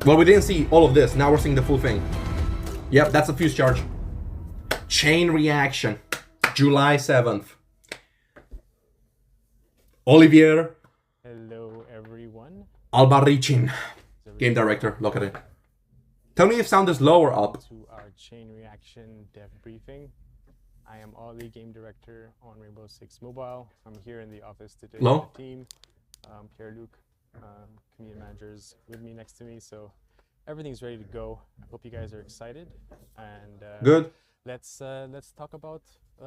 Well, we didn't see all of this. Now we're seeing the full thing. Yep, that's a fuse charge. Chain reaction. July 7th. Olivier. Hello, everyone. Albarricin. Game director. Look at it. Tell me if sound is low or up. To our chain reaction dev briefing. I am Ollie, game director on Rainbow Six Mobile. I'm here in the office today Hello? with the team. Pierre-Luc, community managers with me next to me. So everything's ready to go. I hope you guys are excited. And Good. let's talk about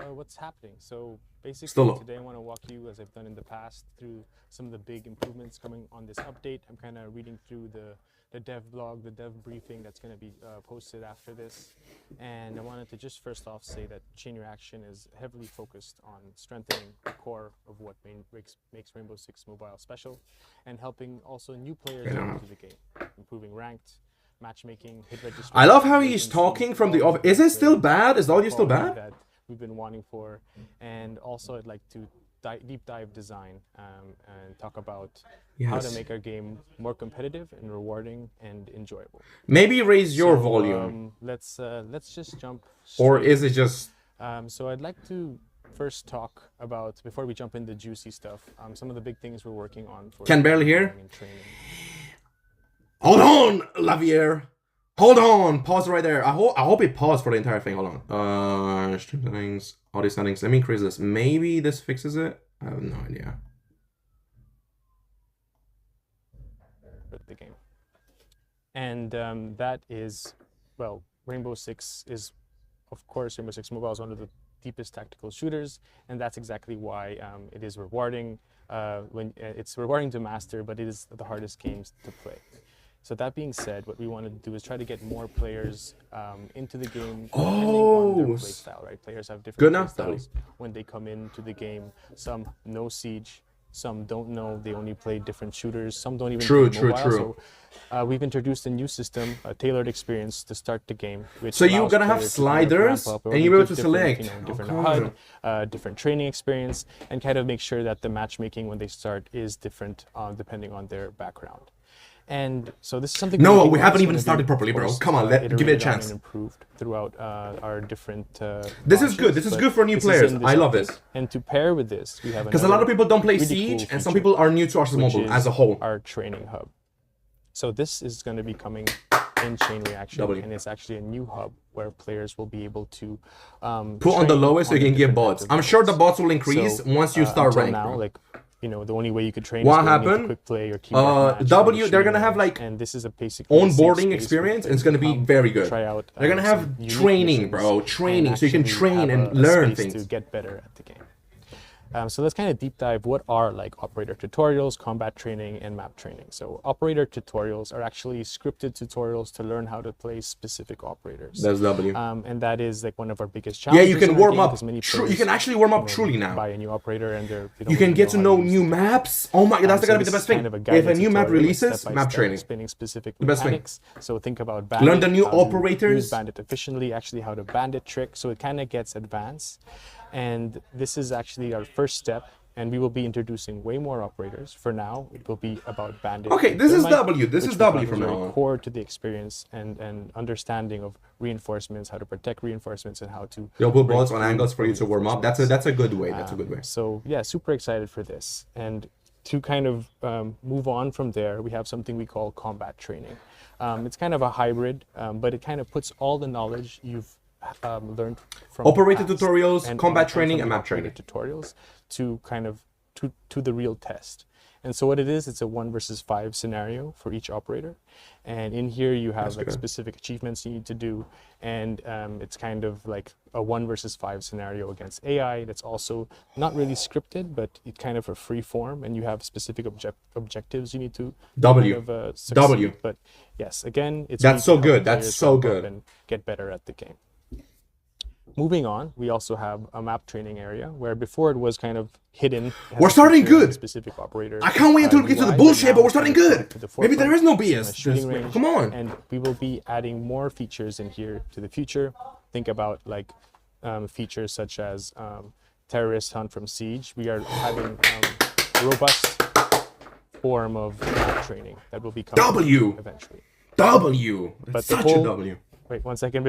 what's happening. So basically Still today I want to walk you, as I've done in the past, through some of the big improvements coming on this update. I'm kind of reading through the dev blog, the dev briefing that's going to be posted after this. And I wanted to just first off say that chain reaction is heavily focused on strengthening the core of what makes Rainbow Six Mobile special, and helping also new players get into the game, improving ranked, matchmaking, hit registration. I love how he's talking from the off. Is it still bad? Is the audio still bad? That we've been wanting for. And also I'd like to deep dive design and talk about how to make our game more competitive and rewarding and enjoyable. Maybe raise your volume. Let's just jump Or straight is it just... so I'd like to first talk about, before we jump into juicy stuff, some of the big things we're working on for Can barely hear. and training. Hold on, Lavier. Hold on. Pause right there. I hope it paused for the entire thing. Hold on. Stream settings, audio settings. Let me increase this. Maybe this fixes it. I have no idea. The game. And that is, well, Rainbow Six is, of course, Rainbow Six Mobile is one of the deepest tactical shooters, and that's exactly why it is rewarding. When it's rewarding to master, but it is the hardest games to play. So that being said, what we want to do is try to get more players into the game depending on their play style, right? Players have different play styles when they come into the game. Some know Siege, some don't know. They only play different shooters. Some don't even play mobile. So we've introduced a new system, a tailored experience to start the game. Which so you're gonna have sliders, and you're able to select different HUD, different training experience, and kind of make sure that the matchmaking when they start is different depending on their background. And so this is something. No, we haven't even started properly, bro. Come on, give it a chance. And improved throughout our different. This is good. This is good for new players. I love this. And to pair with this, we have because a lot of people don't play really Siege, cool and some people are new to Arsenal Mobile as a whole. Our training hub. So this is going to be coming in chain reaction, and it's actually a new hub where players will be able to put on the lowest so you can get bots. I'm sure the bots will increase once you start rank. Now, like, you know, the only way you could train what is happened? Quick play or keep W, they're gonna have like and this is a basic onboarding experience, and it's gonna be very good. Try out, they're gonna have training, bro, training, so you can train and learn things to get better at the game. So let's kind of deep dive what are like operator tutorials, combat training, and map training. So operator tutorials are actually scripted tutorials to learn how to play specific operators. That's W. And that is like one of our biggest challenges. Yeah, you can warm up. You can actually warm up truly now. Buy a new operator and you can get to know new maps. Oh my god, that's gonna be the best thing. If a new map releases, map training. Explaining specific mechanics. So think about bandit. Learn the new operators. Use bandit efficiently, actually how to bandit trick. So it kind of gets advanced. And this is actually our first step, and we will be introducing way more operators. For now, it will be about bandit. Okay, this is W. This is W from now on. Core to the experience and understanding of reinforcements, how to protect reinforcements, and how to. You'll put bullets on angles for you to warm up. That's a good way. That's a good way. So yeah, super excited for this. And to kind of move on from there, we have something we call combat training. It's kind of a hybrid, but it kind of puts all the knowledge you've learned from operator tutorials, combat training, and map training tutorials to kind of to the real test. And so what it is, it's a 1 versus 5 scenario for each operator, and in here you have like specific achievements you need to do, and it's kind of like a 1 versus 5 scenario against AI that's also not really scripted, but it's kind of a free form, and you have specific objectives you need to W. kind of, W. But yes, again, it's that's so good. That's so good. And get better at the game. Moving on, we also have a map training area where before it was kind of hidden. We're starting good. Specific operator. I can't wait until we get to the bullshit, but we're starting good. Maybe there is no BS. Come on. And we will be adding more features in here to the future. Think about like features such as terrorist hunt from Siege. We are having robust form of map training that will be coming eventually. W. But That's the such whole- a W. Wait 1 second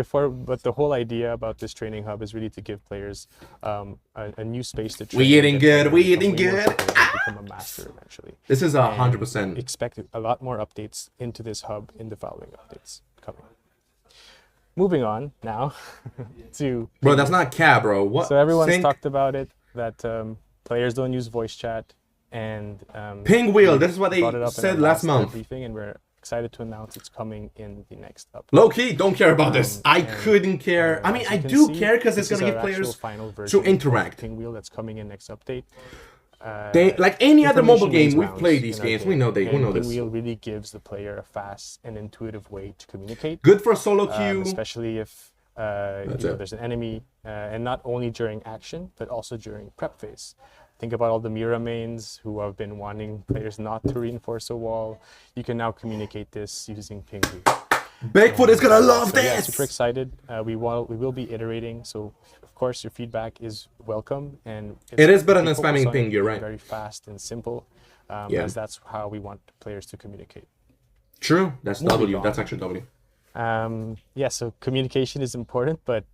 but the whole idea about this training hub is really to give players a new space to train. We eating get good, better, we become eating way more good. skilled, and become a master eventually. This is And 100%. Expect a lot more updates into this hub in the following updates coming. Moving on now to Bro, that's not cat, bro. What? so everyone's Sync? talked about it that players don't use voice chat and Ping wheel. we This is what they brought it up in said our last last month. briefing, and we're excited to announce it's coming in the next update. Low key, don't care about this. I And, couldn't care. I mean, as I you can do see, care because it's this gonna is give our actual players final version of interact. Pinwheel that's coming in next update. They like any other mobile Information game. We've rounds played these in our games. game, We know we and know this. Pinwheel really gives the player a fast and intuitive way to communicate. Good for solo queue. Especially if it. there's an enemy, and not only during action, but also during prep phase. Think about all the Mira mains who have been wanting players not to reinforce a wall. You can now communicate this using Pinwheel. Bigfoot is gonna love So, yeah, this. super excited. We will be iterating. So of course your feedback is welcome, and It is better we than focus spamming on ping, it you're being right. Very fast and simple, Yeah. as that's how we want players to communicate. True. That's Moving W. on. That's actually W. Yeah, so communication is important, but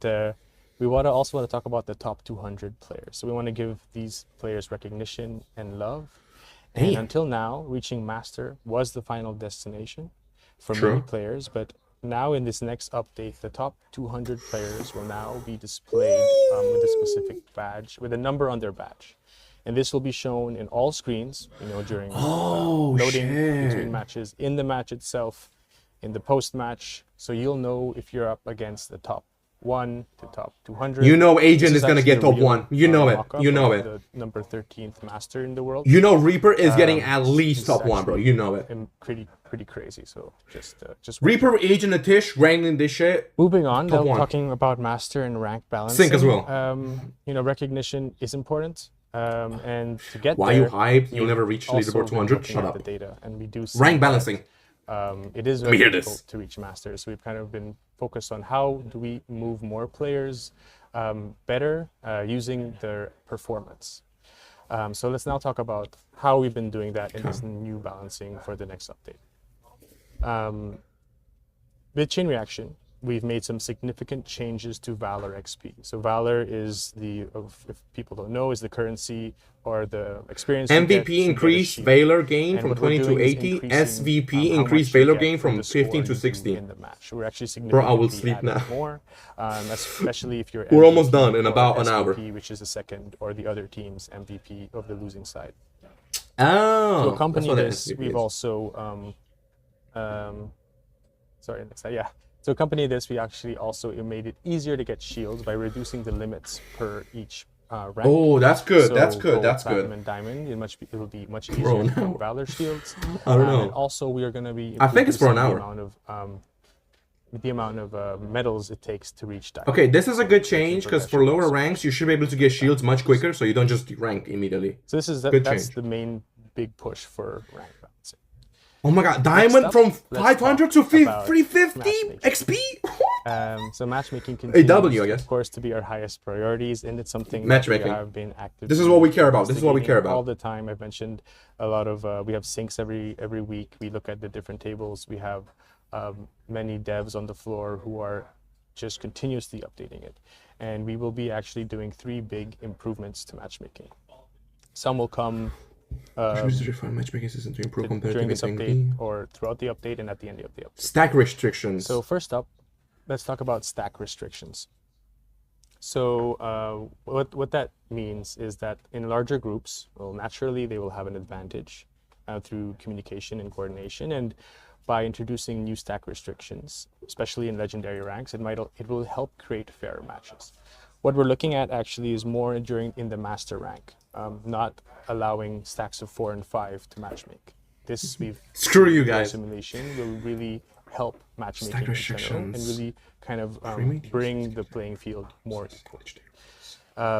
we also want to talk about the top 200 players. So we want to give these players recognition and love. And Damn. until now, reaching Master was the final destination for True. many players, but now in this next update, the top 200 players will now be displayed with a specific badge, with a number on their badge. And this will be shown in all screens, during loading shit. between matches, in the match itself, in the post-match, so you'll know if you're up against the top 1 to top 200. You know Agent This is gonna actually get a top real, 1. You know it. mock-up You know of it. The number 13th master in the world. You know Reaper is getting at least It's top 1, bro. actually You know it. Pretty crazy. So just Reaper, Agent, and Tish wrangling this shit. moving on. Top Now 1. talking about master and rank balancing. Sync as well. Recognition is important. And to get Why there, you hype? You'll we've never reach also leaderboard been 200. looking Shut at up. The data, and we do see Rank that, balancing. it is me very hear difficult this. to reach masters. So we've kind of been focused on how do we move more players better using their performance. So let's now talk about how we've been doing that in this new balancing for the next update. With Chain Reaction, we've made some significant changes to Valor XP. So Valor is if people don't know, is the currency or the experience. you get MVP to get a increased shield. Valor gain And from what we're 20 to doing is 80. increasing, SVP how increased much you Valor get gain for from the score 15 to you do 60. in the match. We're actually Bro, I will significantly sleep adding now. more, especially if you're We're almost MVP done in or about an hour. SVP, which is the second or the other team's MVP of the losing side. Oh, To accompany that's what this, SVP we've is. also next slide, yeah. To accompany this, we actually also made it easier to get shields by reducing the limits per each rank. Oh, that's good. So That's good. gold, That's platinum, good. and diamond, it will be much Bro, easier to no. get Valor shields. I don't know. And also, we are going to be. I think it's for an increasing hour. The amount of medals it takes to reach diamond. Okay, this is a good change because for progression lower also. ranks, you should be able to get shields much quicker, so you don't just rank immediately. So this is Good that's change. the main big push for rank balancing. Oh my god, diamond up, from let's 500 to talk about 350 matchmaking. XP? So matchmaking continues, W, I guess. of course, to be our highest priorities, and it's something Matchmaking. that we have been active. This is what we care about. This is what we care about. all the time. I've mentioned a lot of. We have syncs every week. We look at the different tables. We have many devs on the floor who are just continuously updating it, and we will be actually doing 3 big improvements to matchmaking. Some will come refine matchmaking system to improve during this update or throughout the update and at the end of the update. Stack restrictions. So first up, let's talk about stack restrictions. So what that means is that in larger groups, well, naturally they will have an advantage through communication and coordination, and by introducing new stack restrictions, especially in legendary ranks, it will help create fairer matches. What we're looking at actually is more in the master rank, not allowing stacks of 4 and 5 to matchmake. This Screw you guys. simulation will really help matchmaking Stack in general and restrictions. really kind of Cremate bring the playing field more equal.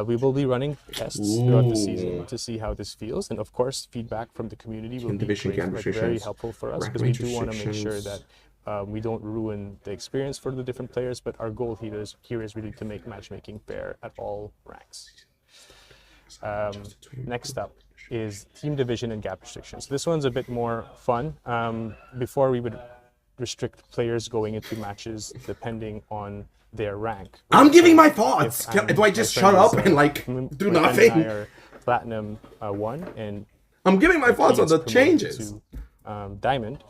We will be running tests throughout the season to see how this feels, and of course, feedback from the community will be Division great, camp like, very restrictions. helpful for us Rank because we range do want to make sure restrictions. that we don't ruin the experience for the different players. But our goal here is really to make matchmaking fair at all ranks. Next up is team division and gap restrictions. This one's a bit more fun. Before we would restrict players going into matches depending on their rank. I'm giving my If thoughts. I'm- Do I my just friend shut is, up and like my do friend and nothing? I are Platinum 1, and I'm giving my he thoughts on gets the promoted changes. to Diamond.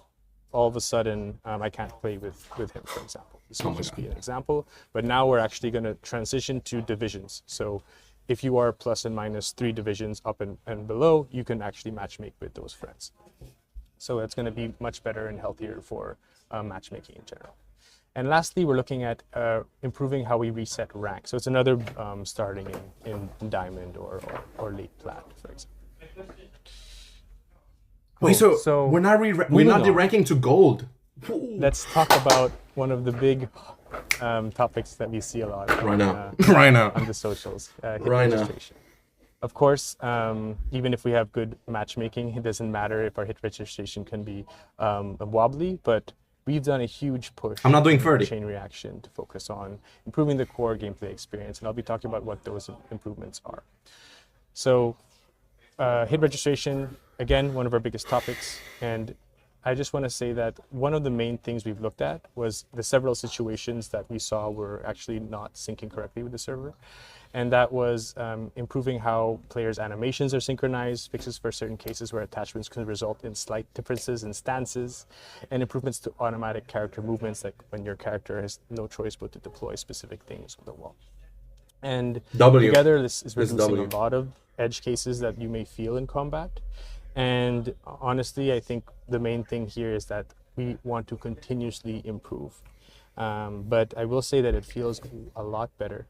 All of a sudden, I can't play with him, for example. This Oh will my just be God. an example. But now we're actually going to transition to divisions. So if you are plus and minus 3 divisions up and below, you can actually matchmake with those friends. So it's going to be much better and healthier for matchmaking in general. And lastly, we're looking at improving how we reset rank. So it's another starting in Diamond or late Plat, for example. Wait, Cool. so we're not we're moving not on. de-ranking to gold. Let's talk about one of the big topics that we see a lot Right on, now. Right now. on the socials, hit Right now. registration. Of course, even if we have good matchmaking, it doesn't matter if our hit registration can be wobbly, but we've done a huge push I'm not doing in 30. Chain Reaction to focus on improving the core gameplay experience, and I'll be talking about what those improvements are. So hit registration, again, one of our biggest topics, and I just want to say that one of the main things we've looked at was the several situations that we saw were actually not syncing correctly with the server. And that was improving how players' animations are synchronized, fixes for certain cases where attachments can result in slight differences in stances, and improvements to automatic character movements, like when your character has no choice but to deploy specific things on the wall. And W. together, this is This is reducing W. a lot of edge cases that you may feel in combat. And honestly, I think the main thing here is that we want to continuously improve. But I will say that it feels a lot better,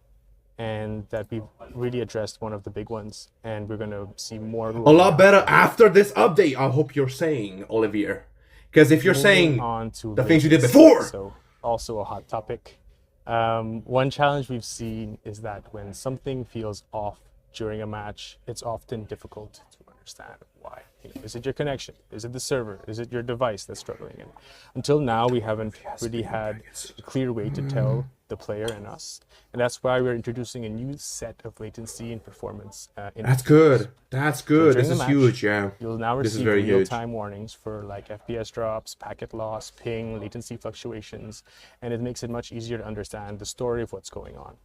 and that we've really addressed one of the big ones, and we're going to see more. A lot better after this update, I hope you're saying, Olivier. Because if you're saying on to the things you did latency, before. so also a hot topic. One challenge we've seen is that when something feels off during a match, it's often difficult to understand why. Is it your connection? Is it the server? Is it your device that's struggling? And until now, we haven't really had a clear way to tell the player and us. And that's why we're introducing a new set of latency and performance. That's good. That's good. during This the is match, huge, yeah. You'll now This is receive very huge. real-time warnings for like FPS drops, packet loss, ping, latency fluctuations, and it makes it much easier to understand the story of what's going on.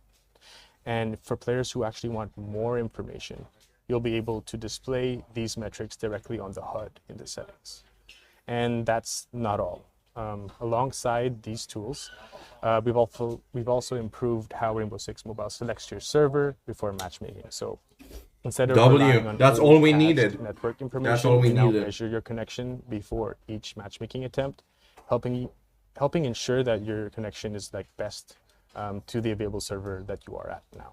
And for players who actually want more information, you'll be able to display these metrics directly on the HUD in the settings. And that's not all. Alongside these tools, we've also improved how Rainbow Six Mobile selects your server before matchmaking. So instead of W, relying on that's old all we cached needed. network information, That's all we now needed. measure your connection before each matchmaking attempt, helping ensure that your connection is like best to the available server that you are at now.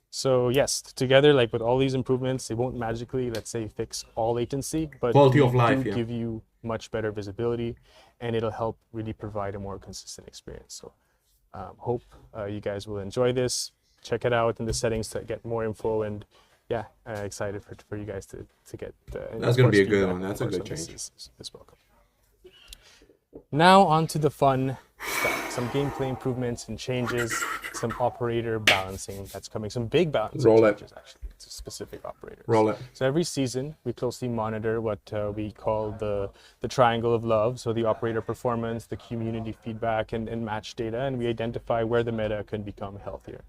So yes, together, like with all these improvements, it won't magically, let's say, fix all latency, but Quality we of life, do yeah. give you much better visibility, and it'll help really provide a more consistent experience. So hope you guys will enjoy this. Check it out in the settings to get more info, and yeah, excited for you guys to get. That's gonna be a good one. That's a good change. Is welcome. Now on to the fun stuff. Some gameplay improvements and changes, some operator balancing that's coming, some big balancing Roll it. changes actually to specific operators. Roll it. So every season, we closely monitor what we call the triangle of love. So the operator performance, the community feedback, and match data, and we identify where the meta can become healthier.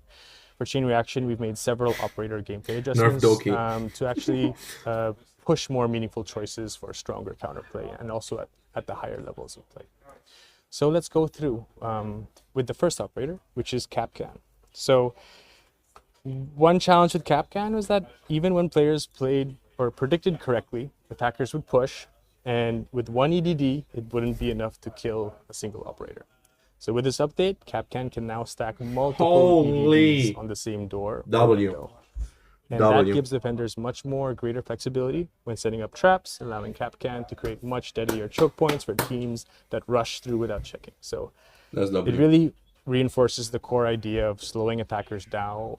For Chain Reaction, we've made several operator gameplay adjustments Doki. to actually push more meaningful choices for stronger counterplay, and also at the higher levels of play. So let's go through with the first operator, which is Kapkan. So one challenge with Kapkan was that even when players played or predicted correctly, attackers would push, and with one EDD, it wouldn't be enough to kill a single operator. So with this update, Kapkan can now stack multiple Holy. EDDs on the same door. or W. window. And W. that gives defenders much more greater flexibility when setting up traps, allowing Kapkan to create much deadlier choke points for teams that rush through without checking. So That's it W. really reinforces the core idea of slowing attackers down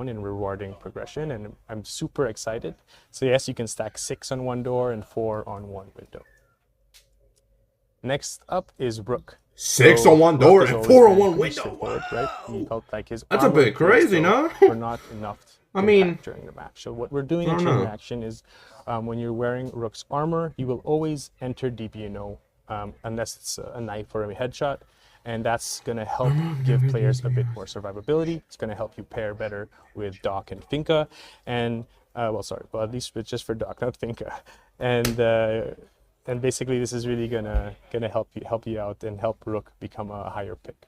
and rewarding progression, and I'm super excited. So yes, you can stack 6 on one door and 4 on one window. Next up is Rook. 6 So on one Rook door has and always 4 on been one pretty window. straightforward, right? He felt like his That's a armor bit crazy, no? were not enough I to mean, impact during the match. So what we're doing I in don't Chain know. Reaction is when you're wearing Rook's armor, you will always enter DPNO unless it's a knife or a headshot. And that's going to help give players a bit more survivability. It's going to help you pair better with Doc and Finka. And, at least just for Doc, not Finka. And basically this is really gonna help you out and help Rook become a higher pick.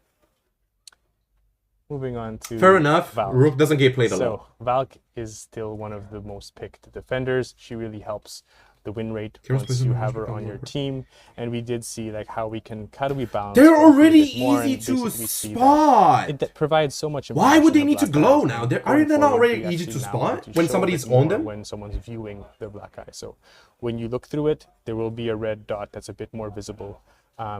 Moving on to Fair enough. Valk. Rook doesn't get played a lot. So Valk is still one of the most picked defenders. She really helps the win rate once you have her on your team. And we did see like how do we balance. They're already more, easy and to basically see spot. It provides so much Why would they information need to of Black glow Eyes, now? and Are they going not forward, already we easy actually to now spot want to when show a somebody's bit on more them? when someone's viewing their Black Eye. So when you look through it, there will be a red dot that's a bit more visible.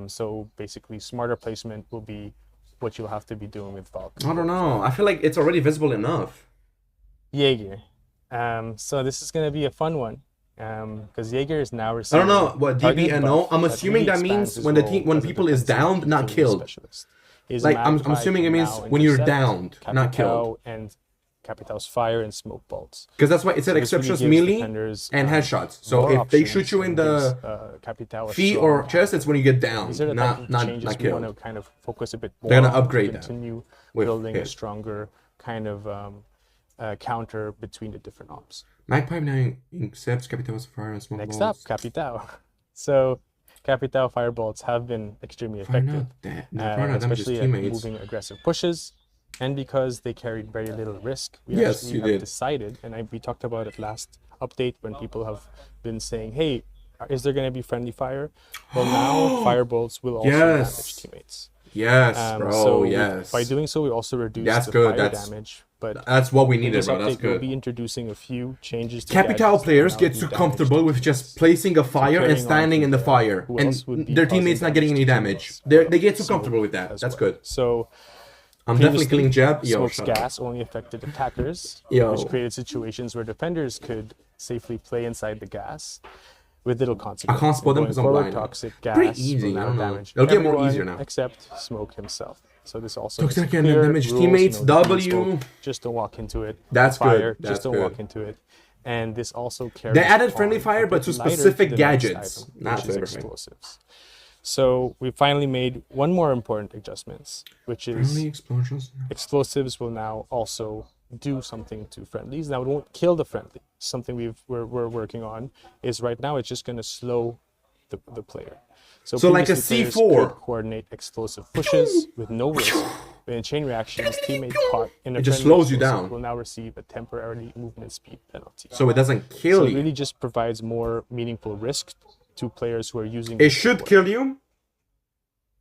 So basically smarter placement will be what you'll have to be doing with Valk. I don't know. I feel like it's already visible enough. Jaeger. So this is going to be a fun one. Because Jaeger is now I receiving. don't know what targeted DBNO. buff I'm that assuming really that means expands his when role as a people is defensive downed, not utility killed. specialist. His Like I'm Magpie assuming it can means now when you're intercept downed, not killed. Capitao and Capitao's fire and smoke bolts. Because that's why it said This really exceptions gives melee defenders, and headshots. So more if they options shoot you in and the gives, Capitao a feet strong or chest, it's when you get down, These are the type of not changes we want killed. to kind of focus a bit more They're gonna on, upgrade that continue with building a hit. stronger kind of counter between the different ops. Magpie now accepts Capitao's fire and smoke Next bolts. up, Capitao. So Capitao firebolts have been extremely Fire effective, not damages especially at teammates. moving aggressive pushes. And because they carried very little risk, we Yes, actually you have did. decided, and we talked about it last update when people have been saying, hey, is there going to be friendly fire? Well, now firebolts will also Yes. damage teammates. Yes, bro. So yes. by doing so, we also reduce That's the good, fire that's- damage. But That's what we in needed, this bro. That's update, we'll good. be introducing a few changes to Capitao gadgets that players now get do too damage comfortable to with teammates. just placing a fire and carrying on standing from in the there, fire, who and else would be their causing teammates not getting any damage to damage. teammates? They get too So, comfortable with that. as That's well. good. So I'm definitely previously, killing Jeb. Yo, Smoke's shut up. gas only affected attackers, Yo. which created situations where defenders could safely play inside the gas with little consequence. I can't spot them And 'cause I'm going blind. forward, toxic gas Pretty easy, will I now don't know. damage It'll get more everyone easier now. except Smoke himself. So this also Toxic makes it can clear, damage rules, teammates, defeat W. Smoke, just don't walk into it. That's Fire, good. That's just don't good. walk into it. And this also carries They added on friendly a fire, but bit to lighter specific the next gadgets, item, not which is to everything. explosives. So we finally made one more important adjustments, which is Friendly explosions. explosives will now also do something to friendlies. Now it won't kill the friendly. Something we're working on is right now it's just going to slow the player. So like a previously players C4. could coordinate explosive pushes with no risk. But in chain reactions, teammates caught in a It just friendly slows you explosive down. will now receive a temporary movement speed penalty. So it doesn't kill So it you. really just provides more meaningful risk to players who are using It should kill you.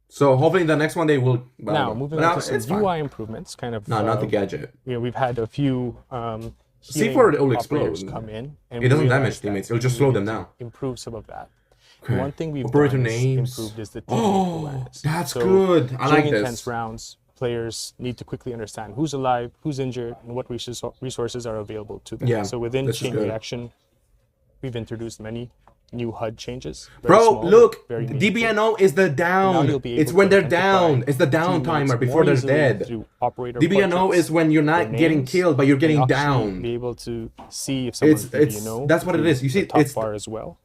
So hopefully in the next one they will. Now, moving on to some UI improvements, kind of. No, not the gadget. We've had a few C4 healing it will operators explode. come in, and It doesn't we damage realized that teammates, it'll just we slow needed them to down. Improve some of that. Okay. One thing we've Operator done is names. improved is the teammate Oh, awareness. that's So good. I like during this. intense rounds, players need to quickly understand who's alive, who's injured, and what resources are available to them. Yeah, So within this is chain good. reaction, we've introduced many new HUD changes. Very Bro, small, look, very meaningful. DBNO is the Now down. you'll be It's able when to they're identify down. It's the down teammates timer more before they're easily dead. through operator DBNO portraits, is when you're their not getting names, killed, but you're getting and actually down. Be able to see if someone's It's DBNO. that's what it through is. You see, the top it's bar as well.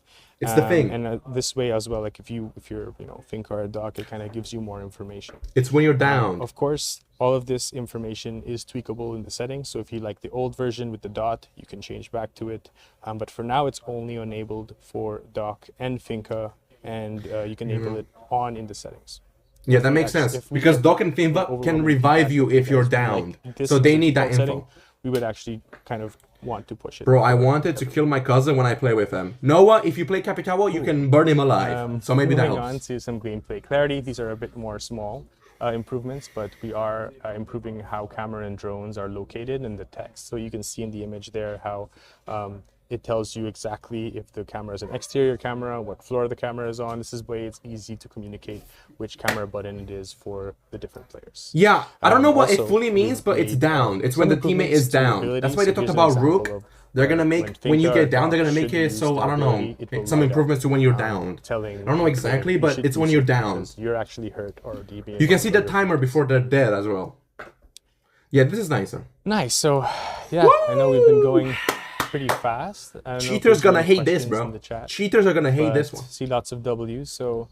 it's the thing. And this way as well, like if you're Finka or Doc, it kind of gives you more information. It's when you're down. Of course, all of this information is tweakable in the settings. So if you like the old version with the dot, you can change back to it. But for now, it's only enabled for Doc and Finka, and you can enable it on in the settings. Yeah, that makes actually- sense if we because get Doc and Finva can overwhelming revive feedback you from if you're guys, downed. like, this So is they the need that default info. setting, we would actually kind of want to push it. Bro, I wanted to kill my cousin when I play with him. Noah, if you play Capitao, you can burn him alive. So maybe that Moving on helps. to some gameplay clarity. These are a bit more small improvements, but we are improving how camera and drones are located in the text. So you can see in the image there how it tells you exactly if the camera is an exterior camera, what floor the camera is on. This is way it's easy to communicate which camera button it is for the different players. Yeah, I don't know what it Also, fully means, but it's made, down. It's some when the teammate is improvements to down. abilities. That's why they So talked here's an about example Rook. of They're gonna make when you Finka get down, they're gonna should make it use so the I don't ability, it know will some light up, improvements to when you're down. telling I don't know the exactly, player, but you it's should when do you're shit down. because you're actually hurt or DB. You can see the timer before they're dead as well. Yeah, this is nicer. Nice. So, yeah, I know we've been going pretty fast. I don't know if Cheaters there's gonna any hate this, questions bro. in the chat, Cheaters are gonna hate but this one. See lots of W's. So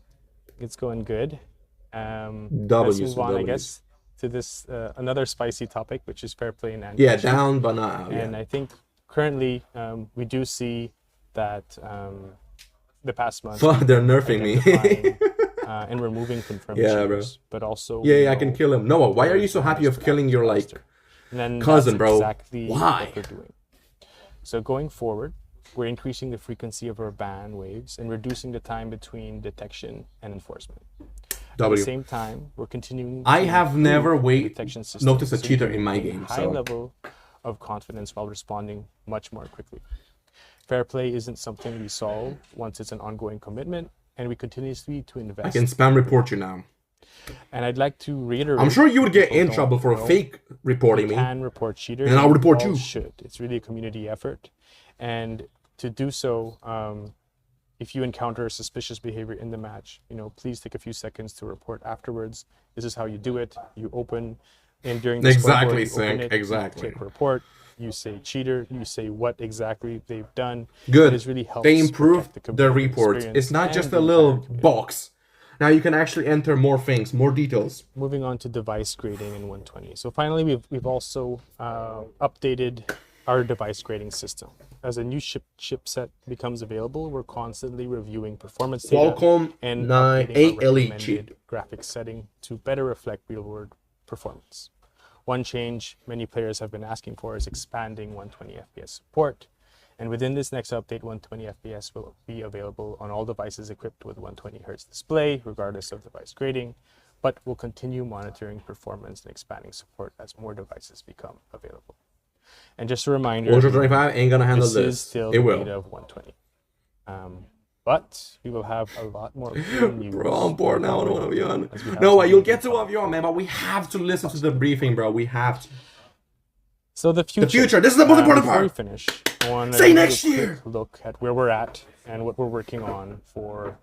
It's going good. Let's W's move for on, I W's. guess, to this another spicy topic, which is fair play and Yeah, anti-cheat. down but not out. And Yeah. I think currently we do see that the past month Fuck, they're nerfing me. identifying, and removing confirmed Yeah, bro. cheaters, but also Yeah, I can kill him. Noah, why are you so happy of killing your like and then cousin, that's bro? exactly Why? what we're doing. So going forward, we're increasing the frequency of our ban waves and reducing the time between detection and enforcement. At W. the same time, we're continuing. I to have improve never the detection system noticed a so we cheater can in my maintain game, high so- level of confidence while responding much more quickly. Fair play isn't something we solve once it's an ongoing commitment, and we continuously to invest. I can spam report you now. And I'd like to reiterate. I'm sure you would get people in don't trouble for know fake reporting you me. can report cheaters, And I'll report all you. should. It's really a community effort, and to do so, if you encounter suspicious behavior in the match, please take a few seconds to report afterwards. This is how you do it. You open, and during the Exactly, scoreboard, you open Sync, it, exactly. You click report. You say cheater. You say what exactly they've done. Good. This really helps They improved protect the community reports. experience It's not and just the a little entire community. box. Now you can actually enter more things, more details. Moving on to device grading in 120. So finally, we've also updated our device grading system. As a new chipset becomes available, we're constantly reviewing performance data Qualcomm and 9 updating 8 our Elite recommended chip. graphics setting to better reflect real-world performance. One change many players have been asking for is expanding 120 FPS support. And within this next update, 120 FPS will be available on all devices equipped with 120 Hz display, regardless of device grading, but we'll continue monitoring performance and expanding support as more devices become available. And just a reminder, Ultra 25 ain't gonna handle this is this. still It the will. beta of 120. But we will have a lot more cool news. Bro, I'm bored now. I don't want to be on. as we have No, some you'll new get to info. 1v1, man, but we have to listen to the briefing, bro. We have to. So the future. future, this is the most important before we part. finish, I want Say to next do a quick year. look at where we're at and what we're working on for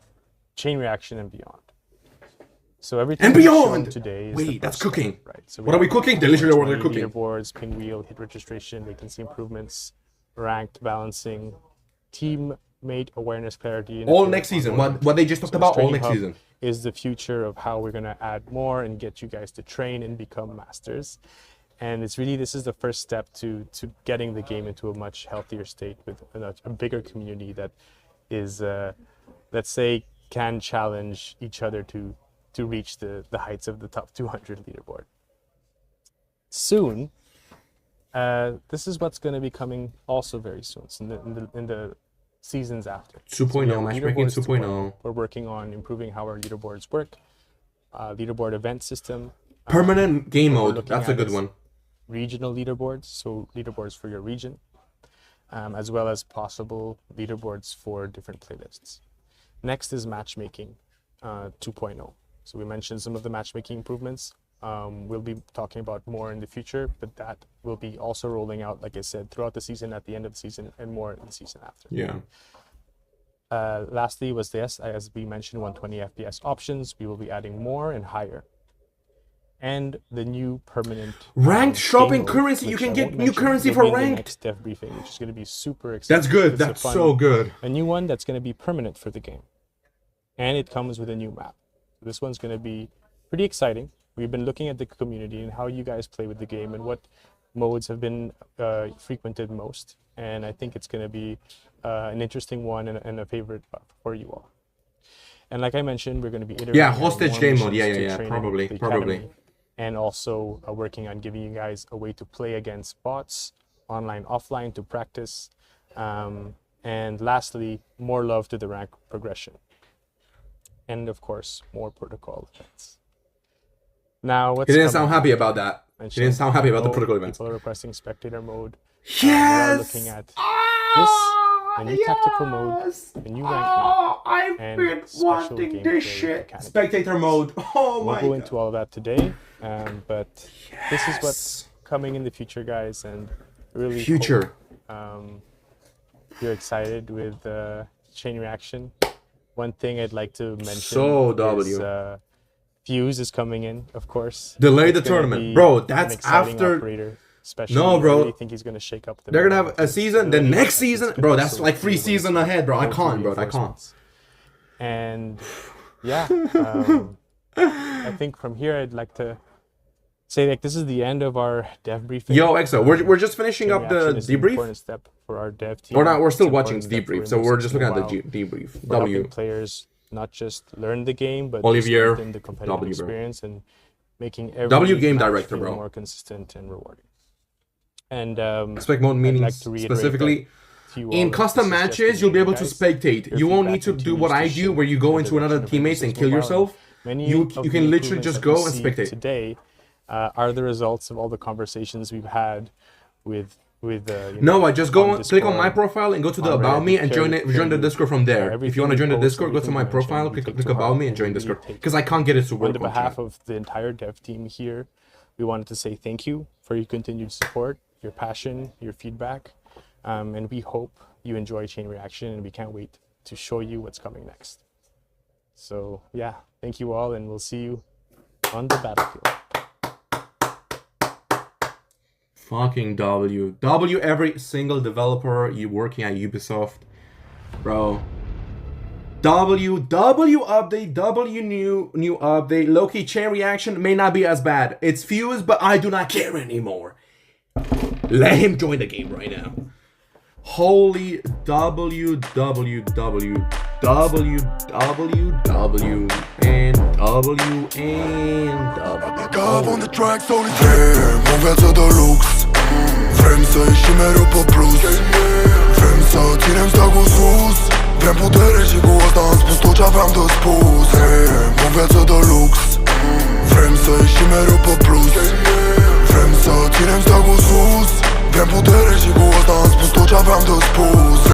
chain reaction and beyond. So everything And we've shown beyond! today is Wait, the that's first step, cooking. right? So What are we have cooking? Delicious what they're 120 cooking. Leaderboards, pinwheel, hit registration, latency improvements, ranked balancing, teammate awareness, clarity. And All a next season. onboarding. What they just talked So about, this all training next hub season. is the future of how we're going to add more and get you guys to train and become masters. And it's really, this is the first step to getting the game into a much healthier state with a bigger community that is, let's say, can challenge each other to reach the heights of the top 200 leaderboard. Soon, this is what's going to be coming also very soon, so in the seasons after. 2.0, So matchmaking leaderboards 2.0. We're working on improving how our leaderboards work, leaderboard event system, Permanent game what we're mode. looking That's a at good is one. regional leaderboards, so leaderboards for your region, as well as possible leaderboards for different playlists. Next is matchmaking 2.0. So we mentioned some of the matchmaking improvements. We'll be talking about more in the future, but that will be also rolling out, like I said, throughout the season, at the end of the season, and more in the season after. Yeah. Lastly was this, as we mentioned, 120 FPS options. We will be adding more and higher. And the new permanent Ranked shopping game mode, currency. You which can I get won't new mention, currency will for be in the ranked. next dev briefing, which is going to be super exciting. That's good. It's a That's fun- so good. A new one that's going to be permanent for the game, and it comes with a new map. This one's going to be pretty exciting. We've been looking at the community and how you guys play with the game and what modes have been frequented most, and I think it's going to be an interesting one and a favorite for you all. And like I mentioned, we're going to be iterating Yeah, on hostage more game mode. missions Yeah, to yeah, yeah. train in Probably, the probably. academy, and also working on giving you guys a way to play against bots, online, offline, to practice. And lastly, more love to the rank progression. And of course, more protocol events. Now, what's He didn't coming sound happy about that. He didn't sound happy about the protocol events. People are requesting spectator mode. Yes! looking at a new tactical mode, a new rank map, I've and been special wanting gameplay this shit. mechanics. Spectator mode. Oh We'll my go god. into all of that today, but this is what's coming in the future, guys, and really Future. hope, you're excited with chain reaction. One thing I'd like to mention So is W. Fuse is coming in, of course. Delay It's the gonna tournament. be Bro, an that's exciting after- operator, especially. No, bro. I really think he's gonna shake up the. They're gonna meta. have a season. The Really next think it's season, gonna bro. be That's so like 3 cool seasons with ahead, bro. I both can't, bro. I can't. reinforcements. And yeah, I think from here I'd like to say like this is the end of our dev briefing. Yo, EXO, we're just finishing Chain up the reaction is an debrief. important step for our dev team. Or not, we're still It's an watching the important step debrief, for so Rainbow we're Six just looking at the Mobile. debrief. We're helping W. players not just learn the game, but to Olivier, strengthen the competitive W, bro. experience and making every W game match director, feel bro. more consistent and rewarding. And Spec mode meaning like to reiterate specifically to you all in that custom this is just matches, you'll be able to guys. spectate. Your You won't feedback need to do continues what to I do, shape where you go the into another direction of Rainbow teammates and Six kill Mobile. yourself. Many You of can the literally improvements just that we go and see spectate. today are the results of all the conversations we've had with No, I just go on click on my Discord, profile and go to the on About Reddit, Me and join peer the review. Discord from there. If Everything you want to we join the post, Discord, go to everything my we mention, profile, we click take to About heart Me and and join we Discord. really take Because I can't get it to On work the on behalf chat. of the entire dev team here, we wanted to say thank you for your continued support, your passion, your feedback, and we hope you enjoy Chain Reaction, and we can't wait to show you what's coming next. So yeah, thank you all, and we'll see you on the battlefield. Fucking W. W every single developer you working at Ubisoft. Bro. W update, W new update. Low-key Chain Reaction may not be as bad. It's fused, but I do not care anymore. Let him join the game right now. Holy W and W and W. Gab on the track solitaire, mon viață de lux. Vrem să ieșim mereu pe plus. Vrem să ținem steagul sus. Vrem putere și cu asta am spus tot ce aveam de spus.